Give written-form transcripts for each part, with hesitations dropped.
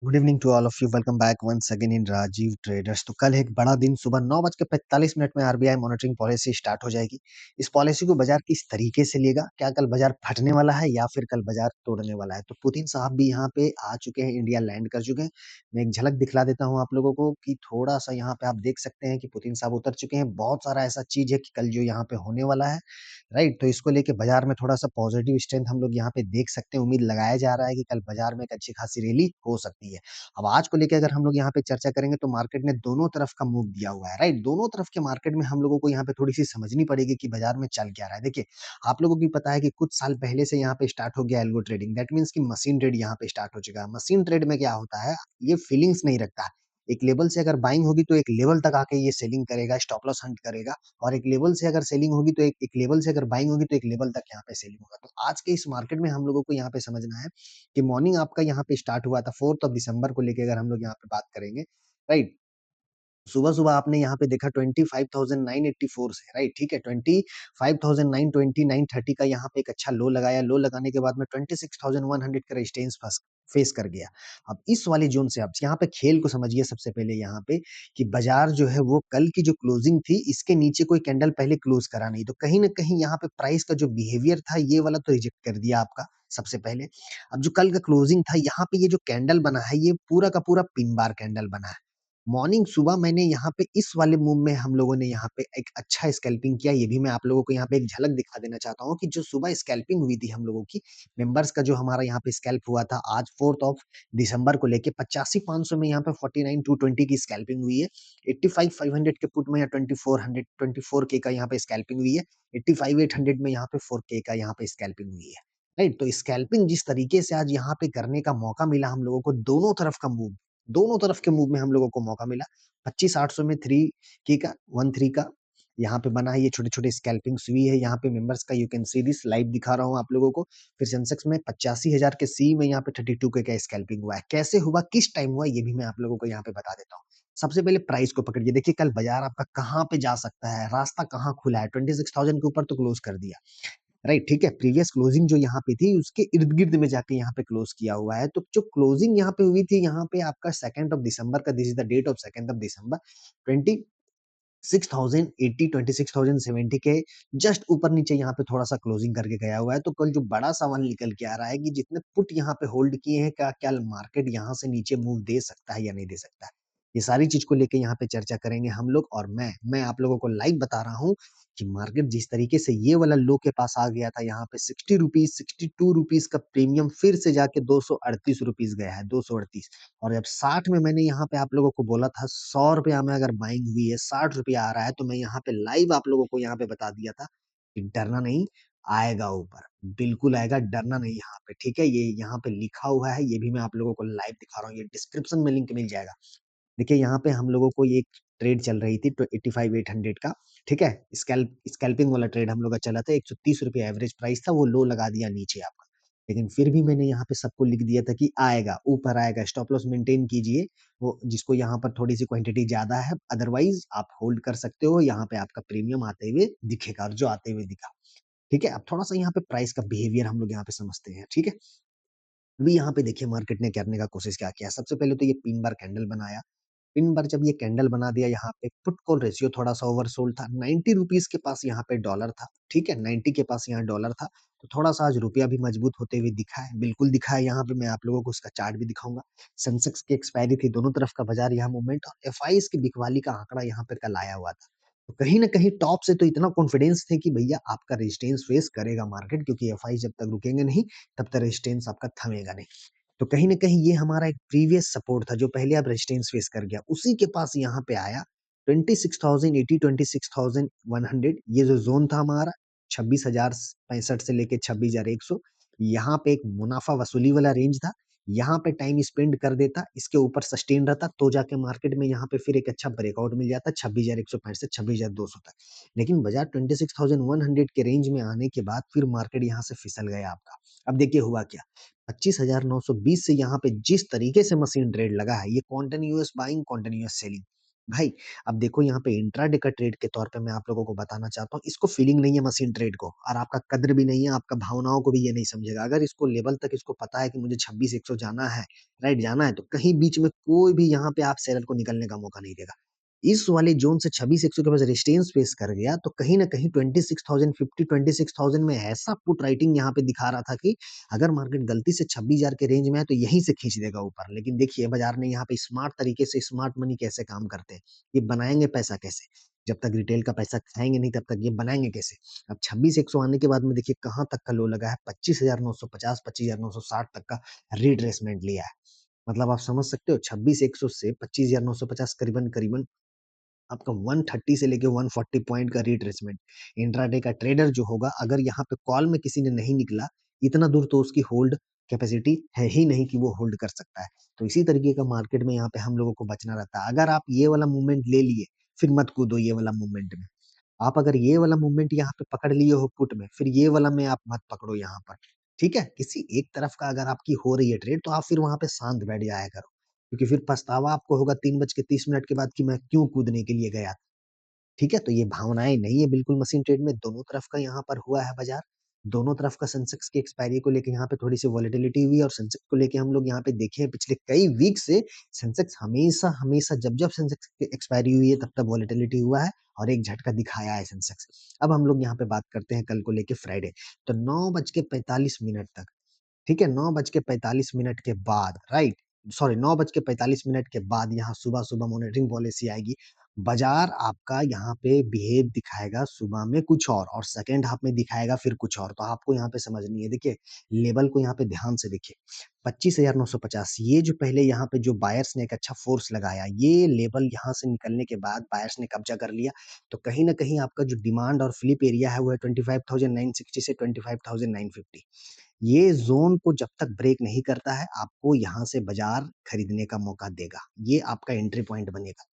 Good evening to all of you. Welcome back once again in Rajiv traders. तो कल एक बड़ा दिन, सुबह 9:45 में आरबीआई मॉनिटरिंग पॉलिसी स्टार्ट हो जाएगी। इस पॉलिसी को बाजार किस तरीके से लेगा, क्या कल बाजार फटने वाला है या फिर कल बाजार तोड़ने वाला है? तो पुतिन साहब भी यहाँ पे आ चुके हैं, इंडिया लैंड कर चुके हैं। मैं एक झलक दिखला देता हूँ आप लोगों को कि थोड़ा सा यहाँ पे आप देख सकते हैं कि पुतिन साहब उतर चुके हैं। बहुत सारा ऐसा चीज है कि कल जो यहाँ पे होने वाला है, राइट। तो इसको लेके बाजार में थोड़ा सा पॉजिटिव स्ट्रेंथ हम लोग यहाँ पे देख सकते हैं। उम्मीद लगाया जा रहा है कि कल बाजार में एक अच्छी खासी रैली हो सकती है। अब आज को लेके अगर हम लोग यहाँ पे चर्चा करेंगे तो मार्केट ने दोनों तरफ का मूव दिया हुआ है, राइट। दोनों तरफ के मार्केट में हम लोगों को यहाँ पे थोड़ी सी समझनी पड़ेगी कि बाजार में चल क्या रहा है। देखिए, आप लोगों को पता है कि कुछ साल पहले से यहाँ पे स्टार्ट हो गया एल्गो ट्रेडिंग। दैट मीन्स कि मशीन ट्रेड यहाँ पे स्टार्ट हो चुका है। मशीन ट्रेड में क्या होता है, ये फीलिंग्स नहीं रखता है। एक लेवल से अगर बाइंग होगी तो एक लेवल तक आके ये सेलिंग करेगा, स्टॉप लॉस हंट करेगा। और एक लेवल से अगर सेलिंग होगी तो एक लेवल से अगर बाइंग होगी तो एक लेवल तक यहाँ पे सेलिंग होगा। तो आज के इस मार्केट में हम लोगों को यहाँ पे समझना है कि मॉर्निंग आपका यहाँ पे स्टार्ट हुआ था 4th ऑफ दिसंबर को लेके, अगर हम लोग यहाँ पे बात करेंगे, राइट। सुबह-सुबह आपने यहाँ पे देखा 25,984 से, राइट, ठीक है। 25,920, 930 का यहाँ पे एक अच्छा लो लगाया। लो लगाने के बाद में 26,100 का रेजिस्टेंस फेस कर गया। अब इस वाले ज़ोन से आप यहाँ पे खेल को समझिए सबसे पहले यहाँ पे, कि बाज़ार जो है वो कल की जो क्लोजिंग थी, इसके नीचे कोई कैंडल पहले क्लोज़ करा नहीं। तो कहीं न कहीं यहाँ पे प्राइस का जो बिहेवियर था, ये वाला तो रिजेक्ट कर दिया आपका सबसे पहले। अब जो कल का क्लोजिंग था, यहाँ पे ये जो कैंडल बना है, ये पूरा का पूरा पिन बार कैंडल बना है। मॉर्निंग सुबह मैंने यहाँ पे इस वाले मूव में हम लोगों ने यहाँ पे एक अच्छा स्कैल्पिंग किया। ये भी मैं आप लोगों को यहाँ पे एक झलक दिखा देना चाहता हूँ कि जो सुबह स्कैल्पिंग हुई थी हम लोगों की, मेंबर्स का जो हमारा यहाँ पे स्कैल्प हुआ था आज 4th ऑफ दिसंबर को लेके 85,500 में यहाँ पे 49,220 की स्कैल्पिंग हुई है। 85,500 के पुट में या 24 के का यहाँ पे स्कैल्पिंग हुई है। 85,800 में यहाँ पे 4 के का यहाँ पे स्कैल्पिंग हुई है, राइट। तो स्कैल्पिंग जिस तरीके से आज यहाँ पे करने का मौका मिला हम लोगों को, दोनों तरफ के मूव में हम लोगों को मौका मिला। 25,800 में 3 का 13 का यहाँ पे बना है। ये छोटे-छोटे स्कैल्पिंग्स हुई है यहाँ पे मेंबर्स का। You can see this, live दिखा रहा हूँ आप लोगों को। फिर सेंसेक्स में 85,000 के सी में यहाँ पे 32 के का स्कैल्पिंग हुआ है। कैसे हुआ, किस टाइम हुआ, ये भी मैं आप लोगों को यहाँ पे बता देता हूँ। सबसे पहले प्राइस को पकड़िए। देखिए कल बाजार आपका कहाँ पे जा सकता है, रास्ता कहाँ खुला है। 26,000 के ऊपर तो क्लोज कर दिया, राइट, ठीक है। प्रीवियस क्लोजिंग जो यहाँ पे थी उसके इर्द-गिर्द में जाके यहाँ पे क्लोज किया हुआ है। तो जो क्लोजिंग यहाँ पे हुई थी, यहाँ पे आपका 2nd ऑफ दिसंबर का, this is the date of 2nd of December, 26,080, 26,070 के जस्ट ऊपर-नीचे यहाँ पे थोड़ा-सा क्लोजिंग करके गया हुआ है। तो कल जो बड़ा सवाल निकल के आ रहा है कि जितने पुट यहाँ पे होल्ड किए हैं, क्या मार्केट यहाँ से नीचे मूव दे सकता है या नहीं दे सकता है? ये सारी चीज़ को लेके यहाँ पे चर्चा करेंगे हम लोग। और मैं आप लोगों को लाइव बता रहा हूँ कि मार्केट जिस तरीके से ये वाला लो के पास आ गया था, यहाँ पे ₹60, ₹62 का प्रीमियम फिर से जाके ₹238 गया है, 238। और जब 60 में मैंने यहाँ पे आप लोगों को बोला था ₹100 में अगर बाइंग हुई है, ₹60 आ रहा है, तो मैं यहाँ पे लाइव आप लोगों को यहाँ पे बता दिया था कि डरना नहीं, आएगा ऊपर, बिल्कुल आएगा, डरना नहीं यहाँ पे, ठीक है? ये यहाँ पे लिखा हुआ है, ये भी मैं आप लोगों को लाइव दिखा रहा हूँ, ये डिस्क्रिप्शन में लिंक मिल जाएगा। देखिए यहाँ पे हम लोगों को ये एक ट्रेड चल रही थी 85,800 का, ठीक है? स्कैल्पिंग वाला ट्रेड हम लोग का चला था। ₹130 एवरेज प्राइस था, वो लो लगा दिया नीचे आपका। लेकिन फिर भी मैंने यहाँ पे सबको लिख दिया था कि आएगा, ऊपर आएगा, स्टॉप लॉस मेंटेन कीजिए, वो जिसको यहाँ पर थोड़ी-सी क्वांटिटी ज़्यादा है, अदरवाइज़ आप होल्ड कर सकते हो, यहाँ पे आपका प्रीमियम आते हुए दिखेगा। और जो आते हुए दिखा, ठीक है? अब थोड़ा-सा यहाँ पे प्राइस का बिहेवियर हम लोग यहाँ पे समझते हैं, ठीक है? अभी यहाँ पे देखिए मार्केट ने करने का कोशिश क्या किया। सबसे पहले तो ये पिन बार कैंडल बनाया। पिन बार जब ये कैंडल बना दिया, यहाँ पे पुट कॉल रेशियो थोड़ा-सा ओवरसोल्ड था। ₹90 के पास यहाँ पे डॉलर था, ठीक है? 90 के पास यहाँ डॉलर था, तो थोड़ा-सा आज रुपया भी मजबूत होते हुए दिखा है, बिल्कुल दिखा है। यहाँ पे मैं आप लोगों को उसका चार्ट भी दिखाऊँगा। सेंसेक्स की एक्सपायरी थी, दोनों तरफ का बाज़ार यहाँ मूवमेंट, और एफआईज़ की बिकवाली का आंकड़ा यहाँ पे कल आया हुआ था। तो कहीं न कहीं टॉप से तो इतना कॉन्फिडेंस थे कि भैया आपका रेजिस्टेंस फेस करेगा मार्केट, क्योंकि एफआई जब तक रुकेंगे नहीं, तब तक रेजिस्टेंस आपका थमेगा नहीं। तो कहीं न कहीं ये हमारा एक प्रीवियस सपोर्ट था, जो पहले अब रेजिस्टेंस फेस कर गया, उसी के पास यहाँ पे आया। 26,080, 26,100 ये जो ज़ोन था हमारा, 26,065 से लेके 26,100, यहाँ पे एक मुनाफ़ा वसूली वाला रेंज था। यहाँ पे टाइम स्पेंड कर देता, इसके ऊपर सस्टेन रहता, तो जाके मार्केट में यहाँ पे फिर एक अच्छा ब्रेकआउट मिल जाता 26,165 से 26,200 तक। लेकिन बाज़ार 26,100 के रेंज में आने के बाद फिर मार्केट यहाँ से फिसल गया आपका। अब देखिए हुआ क्या? 25,920 से यहाँ पे जिस तरीके से मशीन ट्रेड लगा है, ये कंटीन्यूअस बाइंग, कंटीन्यूअस सेलिंग। भाई, अब देखो यहाँ पे इंट्राडे का ट्रेड के तौर पे मैं आप लोगों को बताना चाहता हूँ, इसको फीलिंग नहीं है मशीन ट्रेड को और आपका कद्र भी नहीं है, आपका भावनाओं को भी ये नहीं समझेगा। अगर इसको लेवल तक इसको पता है कि मुझे 26,100 जाना है, राइट जाना है, तो कहीं बीच में कोई भी यहाँ पे आप सेलर को निकलने का मौका नहीं देगा। इस वाले ज़ोन से 26,100 के पास रेजिस्टेंस फेस कर गया, तो कहीं न कहीं 26,050 26,000 में ऐसा पुट राइटिंग यहाँ पे दिखा रहा था कि अगर मार्केट गलती से 26,000 के रेंज में है, तो यहीं से खींच देगा ऊपर। लेकिन देखिए बाज़ार ने यहाँ पे स्मार्ट तरीके से स्मार्ट मनी कैसे काम करते हैं। ये बनाएँगे पैसा कैसे? जब तक रिटेल का पैसा खाएँगे नहीं तब तक ये बनाएँगे कैसे? अब 26,100 आने के बाद में देखिए कहाँ तक का लो लगा है 25,950 25,960 तक का रिट्रेसमेंट लिया है। मतलब आप समझ सकते हो 26,100 से 25,950 करीबन-करीबन आपका 130 से लेके 140 पॉइंट का रिट्रेसमेंट। इंट्राडे का ट्रेडर जो होगा अगर यहाँ पे कॉल में किसी ने नहीं निकला, इतना दूर तो उसकी होल्ड कैपेसिटी है ही नहीं कि वो होल्ड कर सकता है। तो इसी तरीके का मार्केट में यहाँ पे हम लोगों को बचना रहता है। अगर आप ये वाला मूवमेंट ले लिए, फिर मत कूदो ये वाला मूवमेंट में। आप अगर ये वाला मूवमेंट यहाँ पे पकड़ लिए हो पुट में, फिर ये वाला में आप मत पकड़ो यहाँ पर, ठीक है? किसी एक तरफ का अगर आपकी हो रही है ट्रेड तो आप फिर वहाँ पे शांत बैठ जाया करो, क्योंकि फिर पछतावा आपको होगा 3 बज के 30 मिनट के बाद कि मैं क्यों कूदने के लिए गया। ठीक है? तो ये भावनाएँ नहीं है बिल्कुल मशीन ट्रेड में, दोनों तरफ का यहाँ पर हुआ है बाज़ार। दोनों तरफ का सेंसेक्स की एक्सपायरी को लेके यहाँ पे थोड़ी-सी वॉलेटिलिटी हुई और सेंसेक्स को लेके हम लोग यहाँ पे देखे हैं पिछले कई वीक से सेंसेक्स हमेशा जब-जब सेंसेक्स की एक्सपायरी हुई है तब-तब वॉलेटिलिटी हुआ है और एक झटका दिखाया है सेंसेक्स। अब हम लोग यहाँ पे बात करते हैं कल को लेके फ्राइडे, तो 9 बज के 45 मिनट तक ठीक है, 9 बज के 45 मिनट के बाद राइट, सॉरी 9 बज के 45 मिनट के बाद यहाँ सुबह-सुबह मॉनिटरिंग पॉलिसी आएगी। बाज़ार आपका यहाँ पे बिहेव दिखाएगा सुबह में कुछ और सेकंड हाफ में दिखाएगा फिर कुछ और। तो आपको यहाँ पे समझनी है। देखिए, लेवल को यहाँ पे ध्यान से देखिए, 25,950 ये जो पहले यहाँ पे जो बायर्स ने एक अच्छा फ़ोर्स लगाया, ये लेवल यहाँ से निकलने के बाद बायर्स ने कब्ज़ा कर लिया। तो कहीं न कहीं आपका जो डिमांड और फ्लिप एरिया है वो है 25,960 से 25,950। ये ज़ोन को जब तक ब्रेक नहीं करता है, आपको यहाँ से बाज़ार खरीदने का मौका देगा। ये आपका एंट्री पॉइंट बनेगा।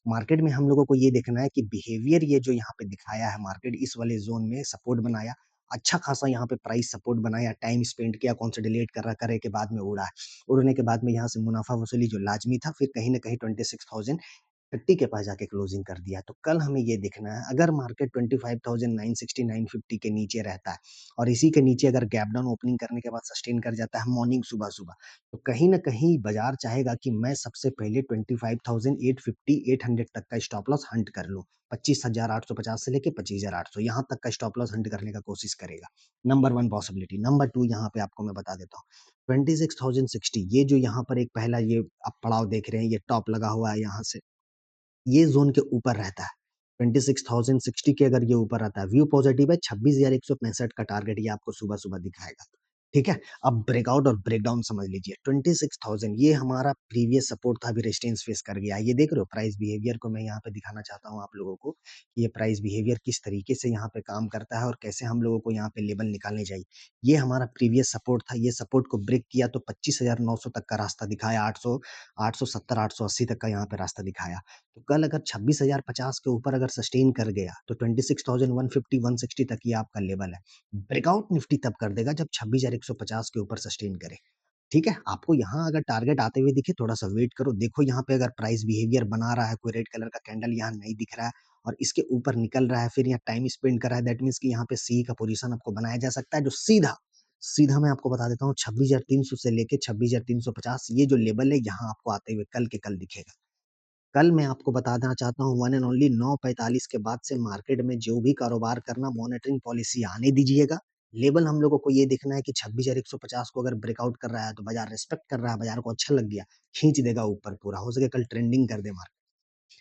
मार्केट में हम लोगों को ये देखना है कि बिहेवियर ये जो यहाँ पे दिखाया है मार्केट इस वाले ज़ोन में सपोर्ट बनाया, अच्छा खासा यहाँ पे प्राइस सपोर्ट बनाया, टाइम स्पेंड किया, कंसोलिडेट कर रहा करे के बाद में उड़ा है। उड़ने के बाद में यहाँ से मुनाफ़ा वसूली जो लाज़मी था, फिर कहीं न कहीं 26,030 के पास जाके क्लोजिंग कर दिया। तो कल हमें ये देखना है अगर मार्केट 25,960 950 के नीचे रहता है और इसी के नीचे अगर गैप डाउन ओपनिंग करने के बाद सस्टेन कर जाता है मॉर्निंग सुबह-सुबह, तो कहीं न कहीं बाज़ार चाहेगा कि मैं सबसे पहले 25,850 800 तक का स्टॉप लॉस हंट कर लूँ। 25,850 से लेके 25,800 यहाँ तक का स्टॉप लॉस हंट करने का कोशिश करेगा। Number 1 possibility. नंबर 2 यहाँ पे आपको मैं बता देता हूँ। 26,060 ये जो यहाँ पर एक पहला ये आप पड़ाव देख रहे हैं, ये टॉप लगा हुआ है यहाँ से। ये ज़ोन के ऊपर रहता है। 26,060 के अगर ये ऊपर रहता है, व्यू पॉज़िटिव है 26,165 का टारगेट ये आपको सुबह-सुबह दिखाएगा। ठीक है? अब ब्रेकआउट और ब्रेकडाउन समझ लीजिए। 26,000 ये हमारा प्रीवियस सपोर्ट था, अभी रेजिस्टेंस फेस कर गया है। ये देख रहे हो प्राइस बिहेवियर को मैं यहाँ पे दिखाना चाहता हूँ आप लोगों को, कि ये प्राइस बिहेवियर किस तरीके से यहाँ पे काम करता है और कैसे हम लोगों को यहाँ पे लेवल निकालने चाहिए। ये हमारा प्रीवियस सपोर्ट था, ये सपोर्ट को ब्रेक किया तो 25,900 तक का रास्ता दिखाया, 870 880 तक का यहाँ पे रास्ता दिखाया। तो कल अगर 26,050 के ऊपर अगर सस्टेन कर गया, तो 26,150 160 तक ये आपका लेवल है। ब्रेकआउट निफ्टी तब कर देगा जब 26,150 के ऊपर सस्टेन करे। ठीक है? आपको यहाँ अगर टारगेट आते हुए दिखे थोड़ा-सा वेट करो, देखो यहाँ पे अगर प्राइस बिहेवियर बना रहा है, कोई रेड कलर का कैंडल यहाँ नहीं दिख रहा है और इसके ऊपर निकल रहा है, फिर यहाँ टाइम स्पेंड कर रहा है, दैट मीन्स कि यहाँ पे सी का पोज़ीशन आपको बनाया जा सकता है, जो सीधा सीधा मैं आपको बता देता हूँ 26,300 से लेके 26,350 ये जो लेवल है, यहाँ आपको आते हुए कल के कल दिखेगा। कल मैं आपको बताना चाहता हूँ वन एंड ओनली 9:45 के बाद से मार्केट में जो भी कारोबार करना मॉनिटरिंग पॉलिसी आने दीजिएगा। लेवल हम लोगों को ये देखना है कि 26,150 को अगर ब्रेकआउट कर रहा है तो बाज़ार रिस्पेक्ट कर रहा है, बाज़ार को अच्छा लग गया, खींच देगा ऊपर पूरा, हो सके कल ट्रेंडिंग कर दे मार्केट,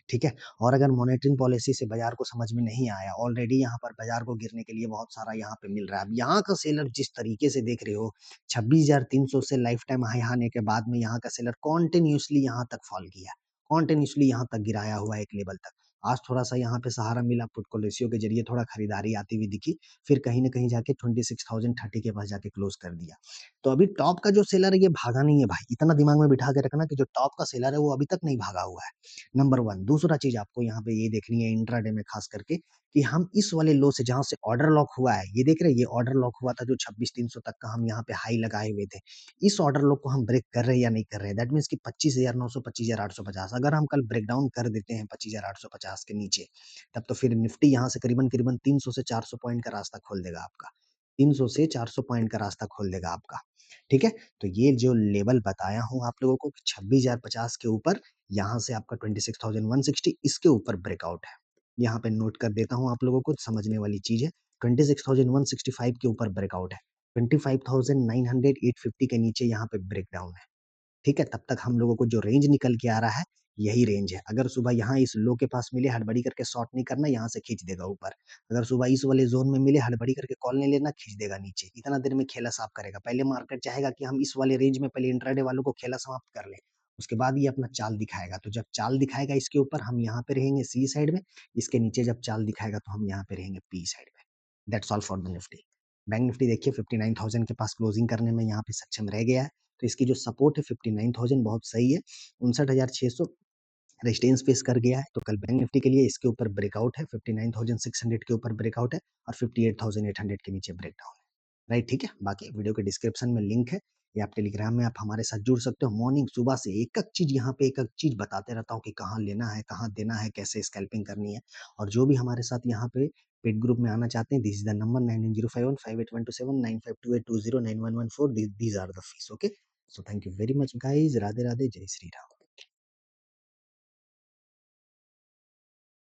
ठीक है? और अगर मॉनिटरिंग पॉलिसी से बाज़ार को समझ में नहीं आया, ऑलरेडी यहाँ पर बाज़ार को गिरने के लिए बहुत सारा यहाँ पे मिल रहा है। अब यहाँ का सेलर जिस तरीके से देख रहे हो, 26,300 से लाइफ टाइम हाई आने के बाद में यहाँ का सेलर कंटीन्यूअसली यहाँ तक फॉल किया है, कंटीन्यूअसली यहाँ तक गिराया हुआ है एक लेवल तक। आज थोड़ा-सा यहाँ पे सहारा मिला, पुर्टफोलियो के ज़रिए थोड़ा खरीदारी आती हुई दिखी, फिर कहीं न कहीं जाके 26,030 के पास जाके क्लोज़ कर दिया। तो अभी टॉप का जो सेलर है ये भागा नहीं है भाई, इतना दिमाग में बिठा के रखना कि जो टॉप का सेलर है वो अभी तक नहीं भागा हुआ है, नंबर 1। दूसरा चीज़ आपको यहाँ पे ये देखनी है इंट्राडे में ख़ास करके कि हम इस वाले लो से जहाँ से ऑर्डर लॉक हुआ है, ये देख रहे हैं ये ऑर्डर लॉक हुआ था जो 26,300 तक का हम यहाँ पे हाई लगाए हुए थे। इस ऑर्डर लॉक को हम ब्रेक कर रहे हैं या नहीं कर रहे हैं, दैट मीन्स कि 25,900 25,850 अगर हम कल ब्रेक डाउन कर देते हैं 25,850 के नीचे, तब तो फिर निफ्टी यहाँ से करीबन-करीबन 300 से 400 पॉइंट का रास्ता खोल देगा आपका। 300 से 400 पॉइंट का रास्ता खोल देगा आपका, ठीक है? तो ये जो लेवल बताया हूँ आप लोगों को कि 26,050 के ऊपर यहाँ से आपका 26,160 इसके ऊपर ब्रेकआउट है। यहाँ पे नोट कर देता हूँ आप लोगों को समझने वाली चीज़ है, 26,165 के ऊपर ब्रेकआउट है। 25,900 850 के नीचे यहाँ पे ब्रेकडाउन है, ठीक है? तब तक हम लोगों को जो रेंज निकल के आ रहा है, यही रेंज है। अगर सुबह यहाँ इस लो के पास मिले, हड़बड़ी करके शॉर्ट नहीं करना, यहाँ से खींच देगा ऊपर। अगर सुबह इस वाले ज़ोन में मिले, हड़बड़ी करके कॉल नहीं लेना, खींच देगा नीचे। इतना देर में खेला साफ करेगा। पहले मार्केट चाहेगा कि हम इस वाले रेंज में पहले इंट्राडे वालों को खेला समाप्त कर लें, उसके बाद ये अपना चाल दिखाएगा। तो जब चाल दिखाएगा इसके ऊपर, हम यहाँ पे रहेंगे सी साइड में, इसके नीचे जब चाल दिखाएगा, तो हम यहाँ पे रहेंगे पी साइड में। That's all for the Nifty. Bank Nifty देखिए 59,000 के पास क्लोजिंग करने में यहाँ पे सक्षम रह गया है। तो इसकी जो सपोर्ट है 59,000 बहुत सही है। 59,600 रेजिस्टेंस फेस कर गया है, तो कल बैंक निफ्टी के लिए इसके ऊपर ब्रेकआउट है, 59,600 के ऊपर ब्रेकआउट है और 58,800 के नीचे ब्रेकडाउन है। राइट, ठीक है? बाकी वीडियो के डिस्क्रिप्शन में लिंक है, या आप टेलीग्राम में आप हमारे साथ जुड़ सकते हो। मॉर्निंग सुबह से एक-एक चीज़ यहाँ पे एक-एक चीज़ बताते रहता हूँ कि कहाँ लेना है, कहाँ देना है, कैसे स्कैल्पिंग करनी है। और जो भी हमारे साथ यहाँ पे पेड ग्रुप में आना चाहते हैं, this is the number 9905158127 9528209114 these are the fees, okay? So thank you very much guys. Radhe Radhe, जय श्री राम।